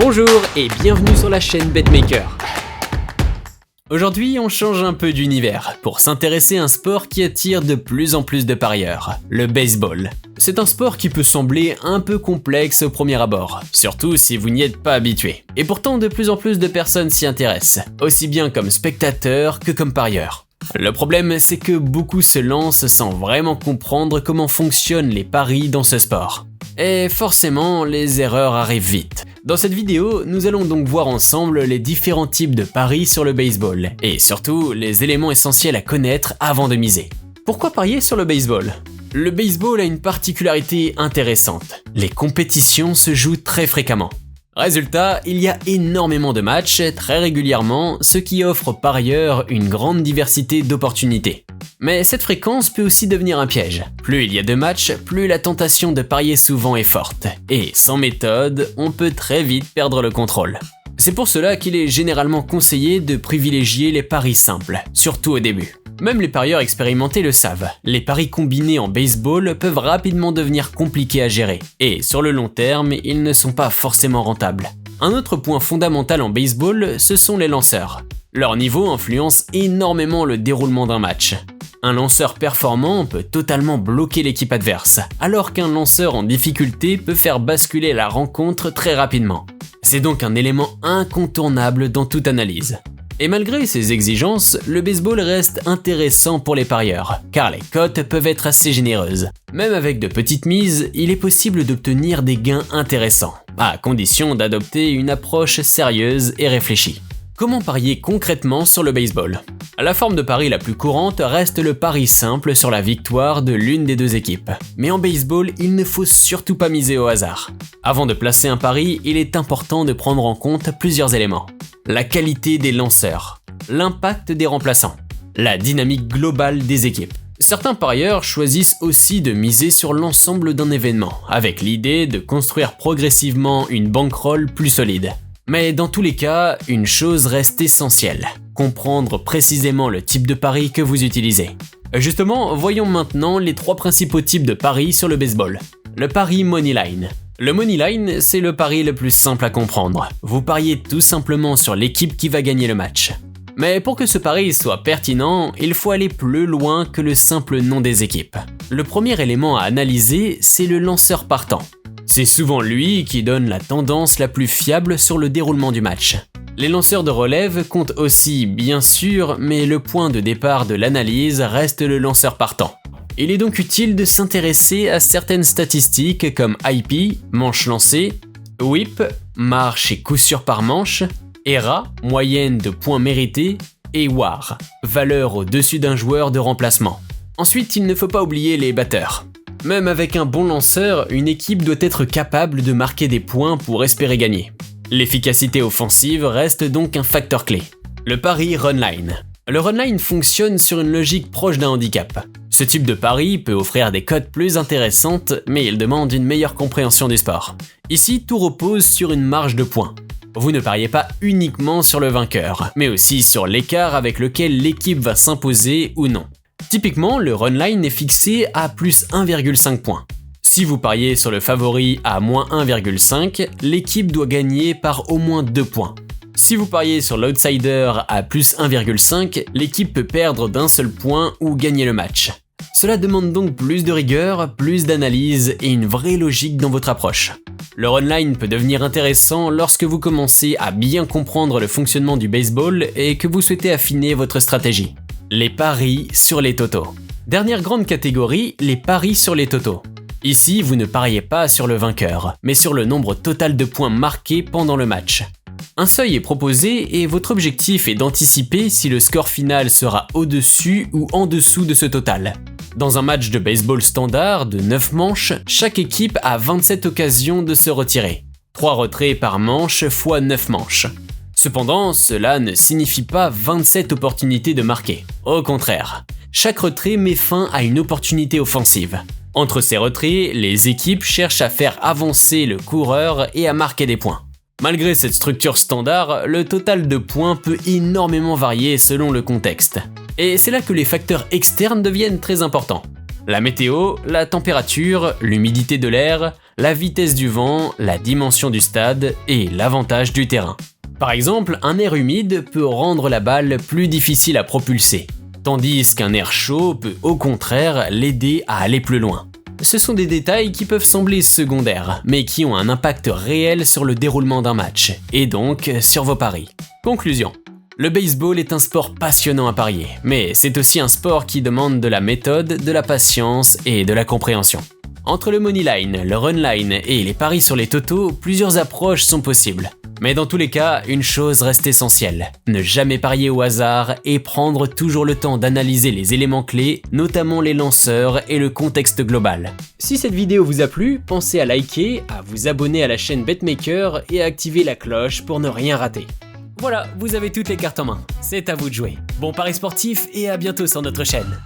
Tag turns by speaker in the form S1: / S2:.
S1: Bonjour et bienvenue sur la chaîne BetMaker. Aujourd'hui, on change un peu d'univers pour s'intéresser à un sport qui attire de plus en plus de parieurs, le baseball. C'est un sport qui peut sembler un peu complexe au premier abord, surtout si vous n'y êtes pas habitué. Et pourtant, de plus en plus de personnes s'y intéressent, aussi bien comme spectateurs que comme parieurs. Le problème, c'est que beaucoup se lancent sans vraiment comprendre comment fonctionnent les paris dans ce sport. Et forcément, les erreurs arrivent vite. Dans cette vidéo, nous allons donc voir ensemble les différents types de paris sur le baseball, et surtout les éléments essentiels à connaître avant de miser. Pourquoi parier sur le baseball ? Le baseball a une particularité intéressante. Les compétitions se jouent très fréquemment. Résultat, il y a énormément de matchs, très régulièrement, ce qui offre aux parieurs une grande diversité d'opportunités. Mais cette fréquence peut aussi devenir un piège. Plus il y a de matchs, plus la tentation de parier souvent est forte. Et sans méthode, on peut très vite perdre le contrôle. C'est pour cela qu'il est généralement conseillé de privilégier les paris simples, surtout au début. Même les parieurs expérimentés le savent, les paris combinés en baseball peuvent rapidement devenir compliqués à gérer, et sur le long terme, ils ne sont pas forcément rentables. Un autre point fondamental en baseball, ce sont les lanceurs. Leur niveau influence énormément le déroulement d'un match. Un lanceur performant peut totalement bloquer l'équipe adverse, alors qu'un lanceur en difficulté peut faire basculer la rencontre très rapidement. C'est donc un élément incontournable dans toute analyse. Et malgré ces exigences, le baseball reste intéressant pour les parieurs, car les cotes peuvent être assez généreuses. Même avec de petites mises, il est possible d'obtenir des gains intéressants, à condition d'adopter une approche sérieuse et réfléchie. Comment parier concrètement sur le baseball ? La forme de pari la plus courante reste le pari simple sur la victoire de l'une des deux équipes. Mais en baseball, il ne faut surtout pas miser au hasard. Avant de placer un pari, il est important de prendre en compte plusieurs éléments. La qualité des lanceurs, l'impact des remplaçants, la dynamique globale des équipes. Certains parieurs choisissent aussi de miser sur l'ensemble d'un événement, avec l'idée de construire progressivement une bankroll plus solide. Mais dans tous les cas, une chose reste essentielle, comprendre précisément le type de pari que vous utilisez. Justement, voyons maintenant les trois principaux types de paris sur le baseball. Le pari Moneyline. Le Moneyline, c'est le pari le plus simple à comprendre. Vous pariez tout simplement sur l'équipe qui va gagner le match. Mais pour que ce pari soit pertinent, il faut aller plus loin que le simple nom des équipes. Le premier élément à analyser, c'est le lanceur partant. C'est souvent lui qui donne la tendance la plus fiable sur le déroulement du match. Les lanceurs de relève comptent aussi, bien sûr, mais le point de départ de l'analyse reste le lanceur partant. Il est donc utile de s'intéresser à certaines statistiques comme IP, manche lancée, WHIP, marche et coup sûr par manche, ERA, moyenne de points mérités, et WAR, valeur au-dessus d'un joueur de remplacement. Ensuite, il ne faut pas oublier les batteurs. Même avec un bon lanceur, une équipe doit être capable de marquer des points pour espérer gagner. L'efficacité offensive reste donc un facteur clé. Le pari runline. Le runline fonctionne sur une logique proche d'un handicap. Ce type de pari peut offrir des cotes plus intéressantes, mais il demande une meilleure compréhension du sport. Ici, tout repose sur une marge de points. Vous ne pariez pas uniquement sur le vainqueur, mais aussi sur l'écart avec lequel l'équipe va s'imposer ou non. Typiquement, le runline est fixé à plus 1,5 points. Si vous pariez sur le favori à moins 1,5, l'équipe doit gagner par au moins 2 points. Si vous pariez sur l'outsider à plus 1,5, l'équipe peut perdre d'un seul point ou gagner le match. Cela demande donc plus de rigueur, plus d'analyse et une vraie logique dans votre approche. Le runline peut devenir intéressant lorsque vous commencez à bien comprendre le fonctionnement du baseball et que vous souhaitez affiner votre stratégie. Les paris sur les totaux. Dernière grande catégorie, les paris sur les totaux. Ici, vous ne pariez pas sur le vainqueur, mais sur le nombre total de points marqués pendant le match. Un seuil est proposé et votre objectif est d'anticiper si le score final sera au-dessus ou en dessous de ce total. Dans un match de baseball standard de 9 manches, chaque équipe a 27 occasions de se retirer. 3 retraits par manche fois 9 manches. Cependant, cela ne signifie pas 27 opportunités de marquer. Au contraire, chaque retrait met fin à une opportunité offensive. Entre ces retraits, les équipes cherchent à faire avancer le coureur et à marquer des points. Malgré cette structure standard, le total de points peut énormément varier selon le contexte. Et c'est là que les facteurs externes deviennent très importants. La météo, la température, l'humidité de l'air, la vitesse du vent, la dimension du stade et l'avantage du terrain. Par exemple, un air humide peut rendre la balle plus difficile à propulser, tandis qu'un air chaud peut au contraire l'aider à aller plus loin. Ce sont des détails qui peuvent sembler secondaires, mais qui ont un impact réel sur le déroulement d'un match, et donc sur vos paris. Conclusion. Le baseball est un sport passionnant à parier, mais c'est aussi un sport qui demande de la méthode, de la patience et de la compréhension. Entre le money line, le run line et les paris sur les totaux, plusieurs approches sont possibles. Mais dans tous les cas, une chose reste essentielle, ne jamais parier au hasard et prendre toujours le temps d'analyser les éléments clés, notamment les lanceurs et le contexte global. Si cette vidéo vous a plu, pensez à liker, à vous abonner à la chaîne BetMaker et à activer la cloche pour ne rien rater. Voilà, vous avez toutes les cartes en main, c'est à vous de jouer. Bon pari sportif et à bientôt sur notre chaîne.